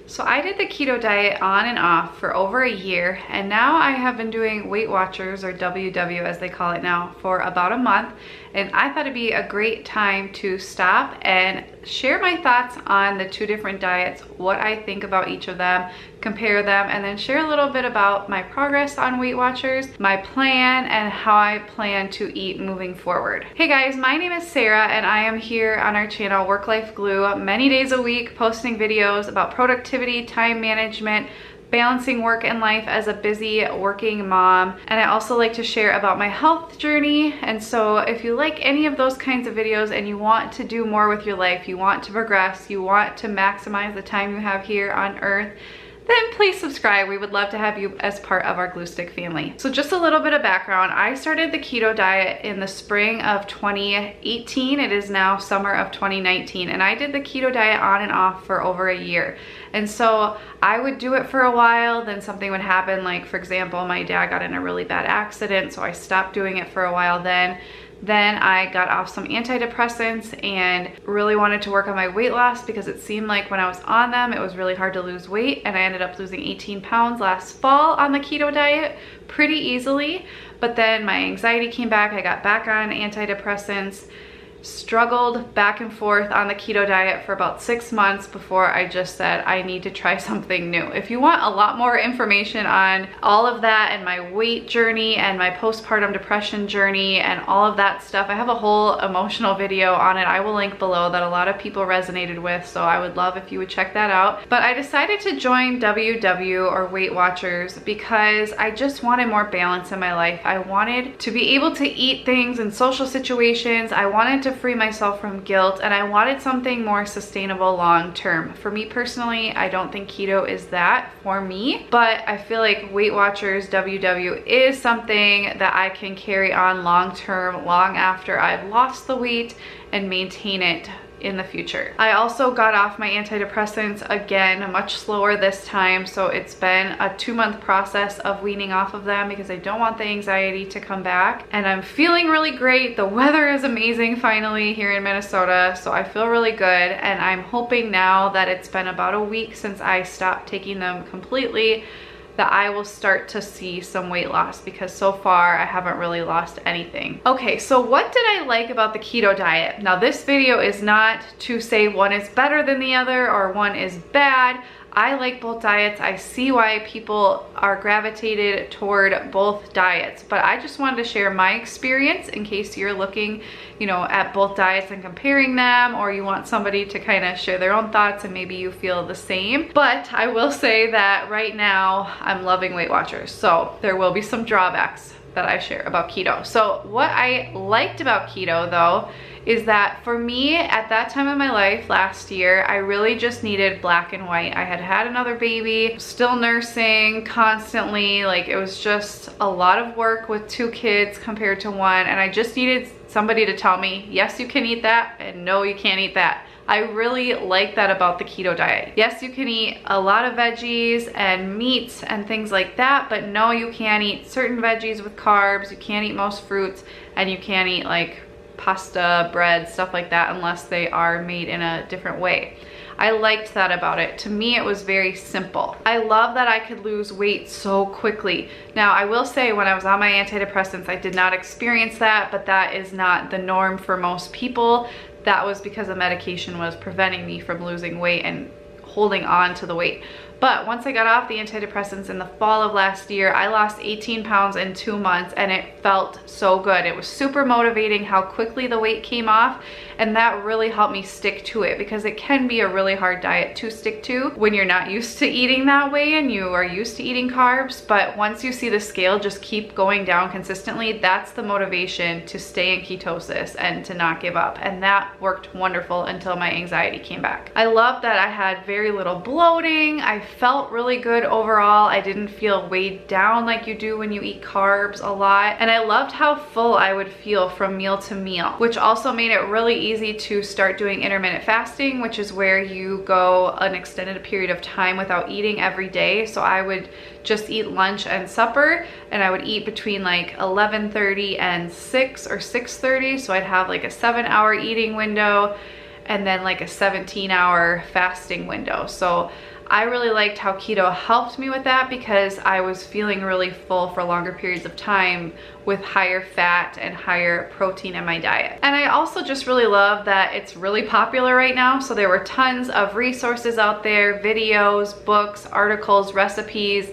So I did the keto diet on and off for over a year, and now I have been doing Weight Watchers, or WW as they call it now, for about a month. And I thought it'd be a great time to stop and share my thoughts on the two different diets, what I think about each of them, compare them, and then share a little bit about my progress on Weight Watchers, my plan, and how I plan to eat moving forward. Hey guys, my name is Sarah, and I am here on our channel Work Life Glue many days a week, posting videos about productivity, time management, balancing work and life as a busy working mom. And I also like to share about my health journey. And so if you like any of those kinds of videos and you want to do more with your life, you want to progress, you want to maximize the time you have here on earth, then please subscribe. We would love to have you as part of our Glue Stick family. So just a little bit of background. I started the keto diet in the spring of 2018. It is now summer of 2019. And I did the keto diet on and off for over a year. And so I would do it for a while, then something would happen. Like for example, my dad got in a really bad accident, so I stopped doing it for a while then. Then I got off some antidepressants and really wanted to work on my weight loss because it seemed like when I was on them, it was really hard to lose weight. And I ended up losing 18 pounds last fall on the keto diet pretty easily. But then my anxiety came back. I got back on antidepressants, struggled back and forth on the keto diet for about 6 months before I just said I need to try something new. If you want a lot more information on all of that and my weight journey and my postpartum depression journey and all of that stuff, I have a whole emotional video on it. I will link below that a lot of people resonated with, so I would love if you would check that out. But I decided to join WW, or Weight Watchers, because I just wanted more balance in my life. I wanted to be able to eat things in social situations. I wanted to free myself from guilt, and I wanted something more sustainable long term. For me personally, I don't think keto is that for me, but I feel like Weight Watchers WW is something that I can carry on long term, long after I've lost the weight, and maintain it in the future. I also got off my antidepressants again, much slower this time. So it's been a 2-month process of weaning off of them because I don't want the anxiety to come back. And I'm feeling really great. The weather is amazing finally here in Minnesota. So I feel really good. And I'm hoping now that it's been about a week since I stopped taking them completely, that I will start to see some weight loss, because so far I haven't really lost anything. Okay, so what did I like about the keto diet? Now this video is not to say one is better than the other or one is bad. I like both diets. I see why people are gravitated toward both diets, but I just wanted to share my experience in case you're looking, at both diets and comparing them, or you want somebody to kind of share their own thoughts and maybe you feel the same. But I will say that right now I'm loving Weight Watchers. So there will be some drawbacks that I share about keto. So what I liked about keto though is that for me at that time in my life last year, I really just needed black and white. I had had another baby, still nursing constantly. Like it was just a lot of work with 2 kids compared to 1. And I just needed somebody to tell me, yes, you can eat that, and no, you can't eat that. I really like that about the keto diet. Yes, you can eat a lot of veggies and meats and things like that, but no, you can't eat certain veggies with carbs, you can't eat most fruits, and you can't eat like pasta, bread, stuff like that unless they are made in a different way. I liked that about it. To me, it was very simple. I love that I could lose weight so quickly. Now, I will say when I was on my antidepressants, I did not experience that, but that is not the norm for most people. That was because the medication was preventing me from losing weight and holding on to the weight. But once I got off the antidepressants in the fall of last year, I lost 18 pounds in 2 months, and it felt so good. It was super motivating how quickly the weight came off, and that really helped me stick to it, because it can be a really hard diet to stick to when you're not used to eating that way and you are used to eating carbs. But once you see the scale just keep going down consistently, that's the motivation to stay in ketosis and to not give up. And that worked wonderful until my anxiety came back. I love that I had very little bloating. I felt really good overall. I didn't feel weighed down like you do when you eat carbs a lot. And I loved how full I would feel from meal to meal, which also made it really easy to start doing intermittent fasting, which is where you go an extended period of time without eating every day. So I would just eat lunch and supper, and I would eat between like 11:30 and 6 or 6:30. So I'd have like a 7-hour eating window and then like a 17-hour fasting window. So I really liked how keto helped me with that because I was feeling really full for longer periods of time with higher fat and higher protein in my diet. And I also just really love that it's really popular right now. So there were tons of resources out there, videos, books, articles, recipes,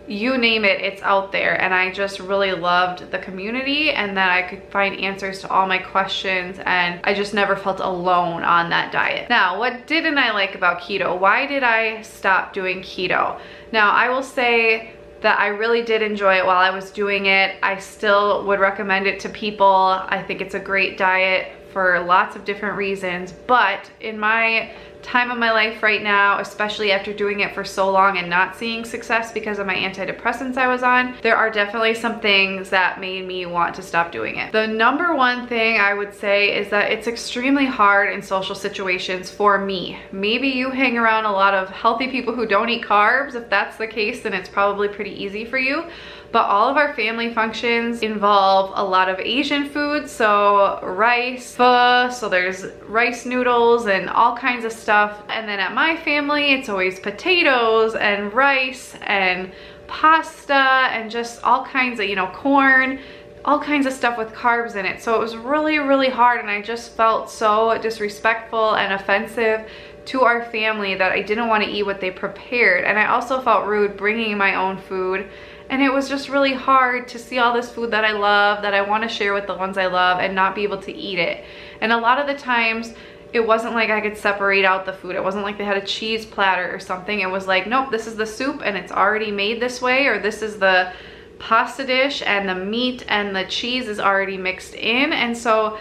you name it, it's out there. And I just really loved the community and that I could find answers to all my questions, and I just never felt alone on that diet. Now, what didn't I like about keto? Why did I stop doing keto? Now, I will say that I really did enjoy it while I was doing it. I still would recommend it to people. I think it's a great diet for lots of different reasons, but in my time of my life right now, especially after doing it for so long and not seeing success because of my antidepressants I was on, there are definitely some things that made me want to stop doing it. The number one thing I would say is that it's extremely hard in social situations for me. Maybe you hang around a lot of healthy people who don't eat carbs. If that's the case, then it's probably pretty easy for you. But all of our family functions involve a lot of Asian food, so rice, pho, so there's rice noodles and all kinds of stuff. And then at my family, it's always potatoes and rice and pasta and just all kinds of, corn, all kinds of stuff with carbs in it. So it was really, really hard, and I just felt so disrespectful and offensive to our family that I didn't want to eat what they prepared. And I also felt rude bringing my own food. And it was just really hard to see all this food that I love, that I want to share with the ones I love, and not be able to eat it. And a lot of the times, it wasn't like I could separate out the food. It wasn't like they had a cheese platter or something. It was like, nope, this is the soup and it's already made this way, or this is the pasta dish and the meat and the cheese is already mixed in. And so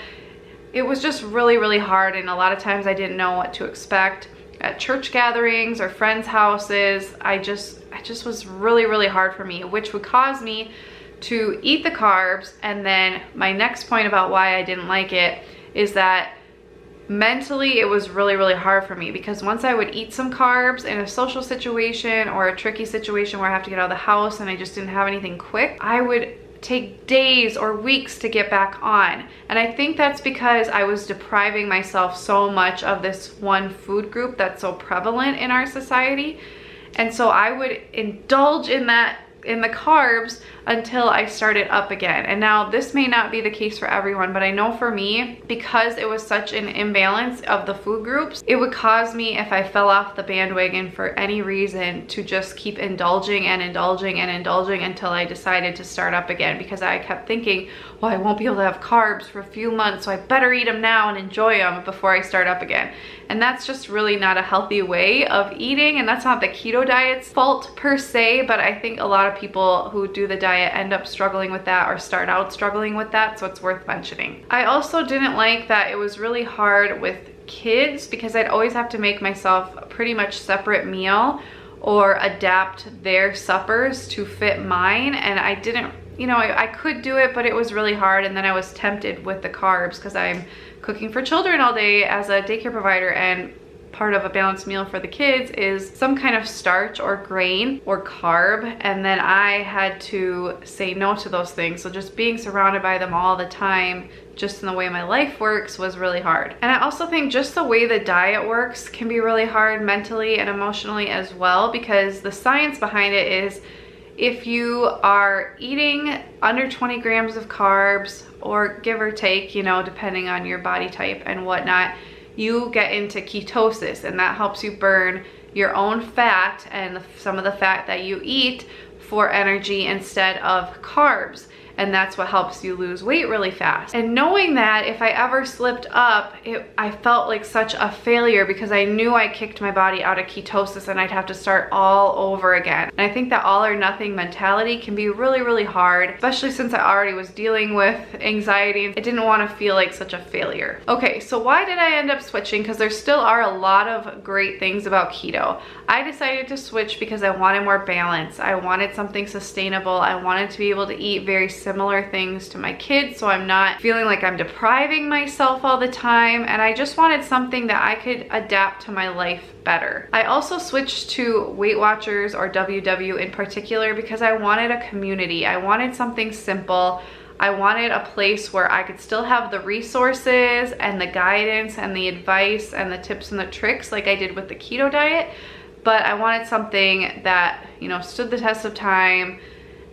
it was just really, really hard. And a lot of times I didn't know what to expect. At church gatherings or friends' houses, it just was really, really hard for me, which would cause me to eat the carbs. And then my next point about why I didn't like it is that mentally it was really, really hard for me, because once I would eat some carbs in a social situation or a tricky situation where I have to get out of the house and I just didn't have anything quick, I would take days or weeks to get back on. And I think that's because I was depriving myself so much of this one food group that's so prevalent in our society. And so I would indulge in the carbs until I started up again. And now this may not be the case for everyone, but I know for me, because it was such an imbalance of the food groups, it would cause me, if I fell off the bandwagon for any reason, to just keep indulging and indulging and indulging until I decided to start up again, because I kept thinking, well, I won't be able to have carbs for a few months, so I better eat them now and enjoy them before I start up again. And that's just really not a healthy way of eating, and that's not the keto diet's fault per se, but I think a lot of people who do the diet end up struggling with that or start out struggling with that, so it's worth mentioning. I also didn't like that it was really hard with kids, because I'd always have to make myself a pretty much separate meal or adapt their suppers to fit mine, and I didn't, I could do it, but it was really hard. And then I was tempted with the carbs because I'm cooking for children all day as a daycare provider, and part of a balanced meal for the kids is some kind of starch or grain or carb, and then I had to say no to those things. So just being surrounded by them all the time, just in the way my life works, was really hard. And I also think just the way the diet works can be really hard mentally and emotionally as well, because the science behind it is, if you are eating under 20 grams of carbs, or give or take, depending on your body type and whatnot, you get into ketosis, and that helps you burn your own fat and some of the fat that you eat for energy instead of carbs. And that's what helps you lose weight really fast. And knowing that, if I ever slipped up, I felt like such a failure, because I knew I kicked my body out of ketosis and I'd have to start all over again. And I think that all or nothing mentality can be really, really hard, especially since I already was dealing with anxiety. I didn't want to feel like such a failure. Okay, so why did I end up switching? Because there still are a lot of great things about keto. I decided to switch because I wanted more balance. I wanted something sustainable. I wanted to be able to eat very similar things to my kids, so I'm not feeling like I'm depriving myself all the time, and I just wanted something that I could adapt to my life better. I also switched to Weight Watchers, or WW in particular, because I wanted a community. I wanted something simple. I wanted a place where I could still have the resources and the guidance and the advice and the tips and the tricks like I did with the keto diet, but I wanted something that, you know, stood the test of time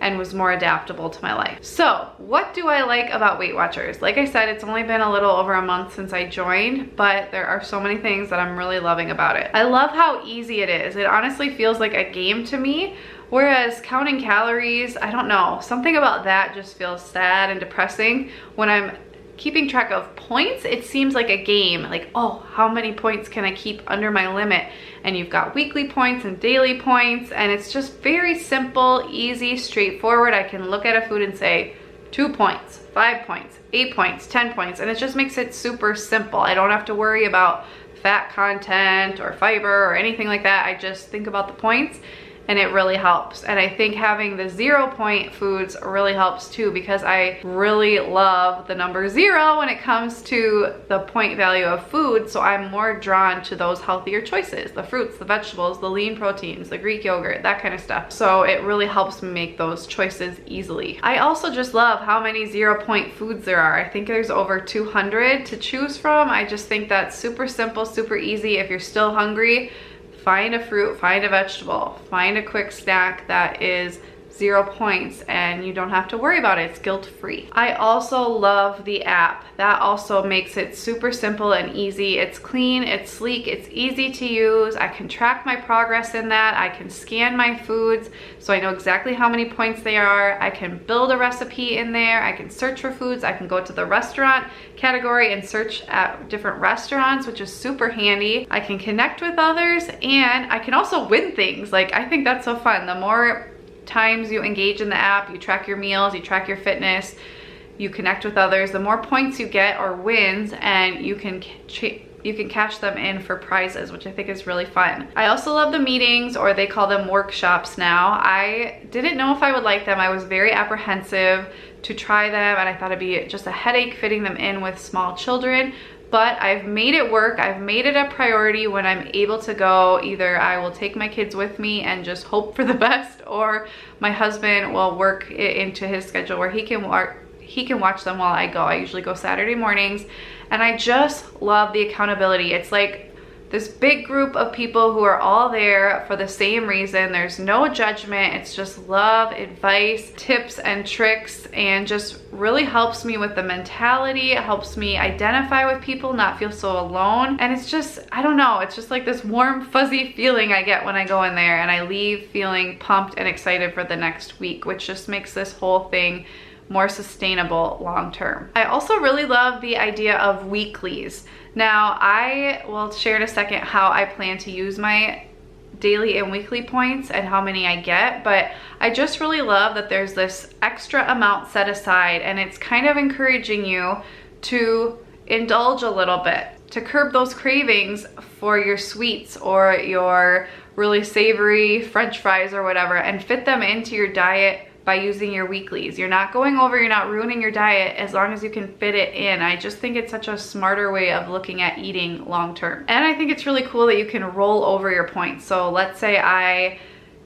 and was more adaptable to my life. So what do I like about Weight Watchers? Like I said, it's only been a little over a month since I joined, but there are so many things that I'm really loving about it. I love how easy it is. It honestly feels like a game to me, whereas counting calories, I don't know, something about that just feels sad and depressing. When I'm keeping track of points, it seems like a game, like, oh, how many points can I keep under my limit? And you've got weekly points and daily points, and it's just very simple, easy, straightforward. I can look at a food and say 2 points, 5 points, 8 points, 10 points, and it just makes it super simple. I don't have to worry about fat content or fiber or anything like that. I just think about the points, and it really helps. And I think having the 0 point foods really helps too, because I really love the number 0 when it comes to the point value of food. So I'm more drawn to those healthier choices, the fruits, the vegetables, the lean proteins, the Greek yogurt, that kind of stuff. So it really helps me make those choices easily. I also just love how many 0 point foods there are. I think there's over 200 to choose from. I just think that's super simple, super easy. If you're still hungry, find a fruit, find a vegetable, find a quick snack that is 0 points, and you don't have to worry about it. It's guilt-free. I also love the app. That also makes it super simple and easy. It's clean, it's sleek, it's easy to use. I can track my progress in that. I can scan my foods so I know exactly how many points they are. I can build a recipe in there. I can search for foods. I can go to the restaurant category and search at different restaurants, which is super handy. I can connect with others, and I can also win things. Like, I think that's so fun. The more times you engage in the app, you track your meals, you track your fitness, you connect with others, the more points you get or wins, and you can cash them in for prizes, which I think is really fun. I also love the meetings, or they call them workshops now. I didn't know if I would like them. I was very apprehensive to try them, and I thought it'd be just a headache fitting them in with small children. But I've made it work. I've made it a priority. When I'm able to go, either I will take my kids with me and just hope for the best, or my husband will work it into his schedule where he can watch them while I go. I usually go Saturday mornings, and I just love the accountability. It's like this big group of people who are all there for the same reason. There's no judgment. It's just love, advice, tips and tricks, and just really helps me with the mentality. It helps me identify with people, not feel so alone. And it's just, I don't know, it's just like this warm, fuzzy feeling I get when I go in there, and I leave feeling pumped and excited for the next week, which just makes this whole thing more sustainable long term. I also really love the idea of weeklies. Now, I will share in a second how I plan to use my daily and weekly points and how many I get, but I just really love that there's this extra amount set aside, and it's kind of encouraging you to indulge a little bit, to curb those cravings for your sweets or your really savory French fries or whatever, and fit them into your diet by using your weeklies. You're not going over, you're not ruining your diet as long as you can fit it in. I just think it's such a smarter way of looking at eating long term. And I think it's really cool that you can roll over your points. So let's say I,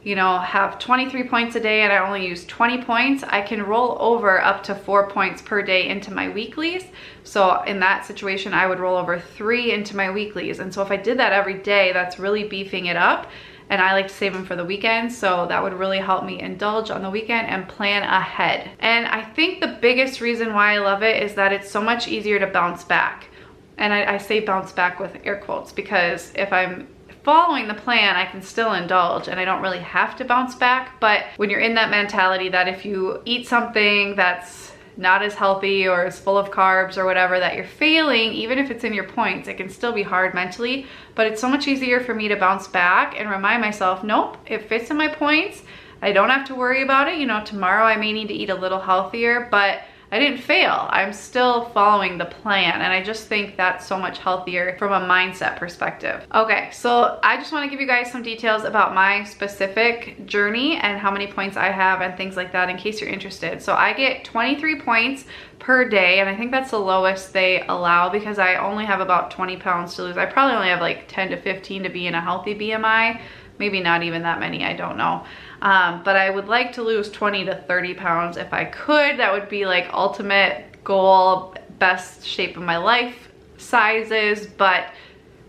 have 23 points a day and I only use 20 points. I can roll over up to 4 points per day into my weeklies. So in that situation, I would roll over 3 into my weeklies. And so if I did that every day, that's really beefing it up. And I like to save them for the weekend, so that would really help me indulge on the weekend and plan ahead. And I think the biggest reason why I love it is that it's so much easier to bounce back. And I say bounce back with air quotes, because if I'm following the plan, I can still indulge and I don't really have to bounce back. But when you're in that mentality that if you eat something that's not as healthy or is full of carbs or whatever, that you're failing, even if it's in your points, it can still be hard mentally. But it's so much easier for me to bounce back and remind myself, nope, it fits in my points. I don't have to worry about it. Tomorrow I may need to eat a little healthier, but I didn't fail. I'm still following the plan, and I just think that's so much healthier from a mindset perspective. Okay, so I just want to give you guys some details about my specific journey and how many points I have and things like that in case you're interested. So I get 23 points per day, and I think that's the lowest they allow because I only have about 20 pounds to lose. I probably only have like 10 to 15 to be in a healthy BMI. Maybe not even that many, I don't know. But I would like to lose 20 to 30 pounds if I could. That would be like ultimate goal, best shape of my life sizes, but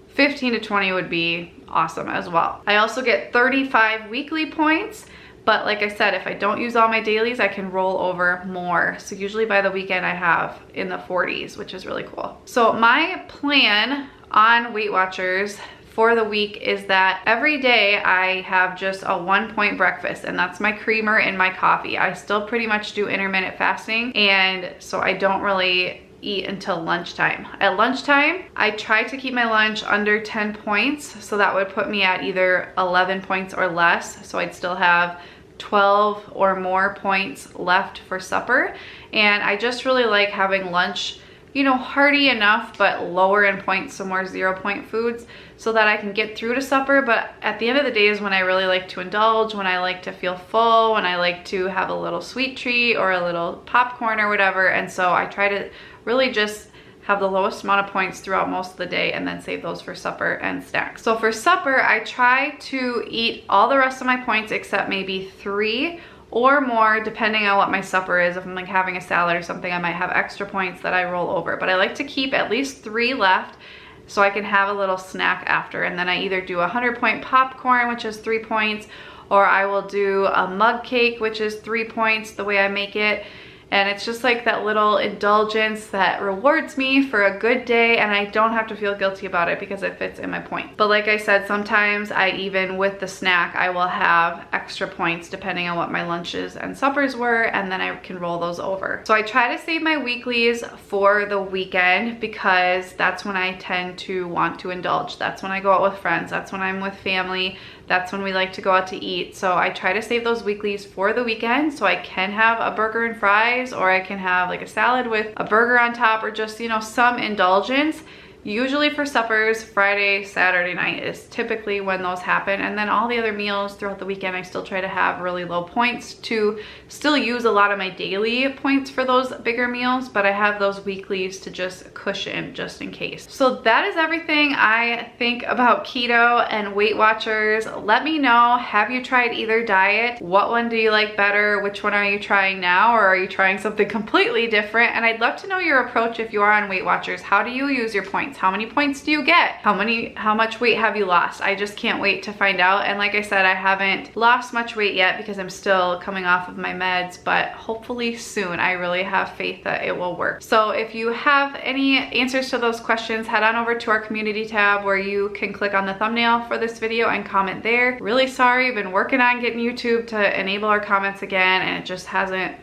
15 to 20 would be awesome as well. I also get 35 weekly points. But like I said, if I don't use all my dailies, I can roll over more. So usually by the weekend I have in the 40s, which is really cool. So my plan on Weight Watchers for the week is that every day I have just a 1-point breakfast, and that's my creamer in my coffee. I still pretty much do intermittent fasting, and so I don't really eat until lunchtime. At lunchtime, I try to keep my lunch under 10 points, so that would put me at either 11 points or less, so I'd still have 12 or more points left for supper. And I just really like having lunch, you know, hearty enough but lower in points, so more 0-point foods, so that I can get through to supper. But at the end of the day is when I really like to indulge, when I like to feel full, when I like to have a little sweet treat or a little popcorn or whatever. And so I try to really just have the lowest amount of points throughout most of the day and then save those for supper and snacks. So for supper, I try to eat all the rest of my points except maybe 3 or more, depending on what my supper is. If I'm like having a salad or something, I might have extra points that I roll over. But I like to keep at least 3 left so I can have a little snack after. And then I either do a 100-point popcorn, which is 3 points, or I will do a mug cake, which is 3 points the way I make it. And it's just like that little indulgence that rewards me for a good day, and I don't have to feel guilty about it because it fits in my point. But like I said, sometimes even with the snack, I will have extra points depending on what my lunches and suppers were, and then I can roll those over. So I try to save my weeklies for the weekend because that's when I tend to want to indulge. That's when I go out with friends. That's when I'm with family. That's when we like to go out to eat. So I try to save those weeklies for the weekend so I can have a burger and fries, or I can have like a salad with a burger on top, or just, you know, some indulgence. Usually for suppers, Friday, Saturday night is typically when those happen. And then all the other meals throughout the weekend, I still try to have really low points to still use a lot of my daily points for those bigger meals, but I have those weeklies to just cushion just in case. So that is everything I think about keto and Weight Watchers. Let me know, have you tried either diet? What one do you like better? Which one are you trying now? Or are you trying something completely different? And I'd love to know your approach if you are on Weight Watchers. How do you use your points? How many points do you get? How much weight have you lost? I just can't wait to find out. And like I said, I haven't lost much weight yet because I'm still coming off of my meds, but hopefully soon. I really have faith that it will work. So if you have any answers to those questions, head on over to our community tab where you can click on the thumbnail for this video and comment there. Really sorry, I've been working on getting YouTube to enable our comments again, and it just hasn't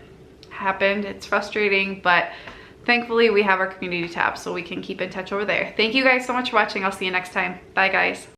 happened. It's frustrating, but thankfully we have our community tab so we can keep in touch over there. Thank you guys so much for watching. I'll see you next time. Bye guys.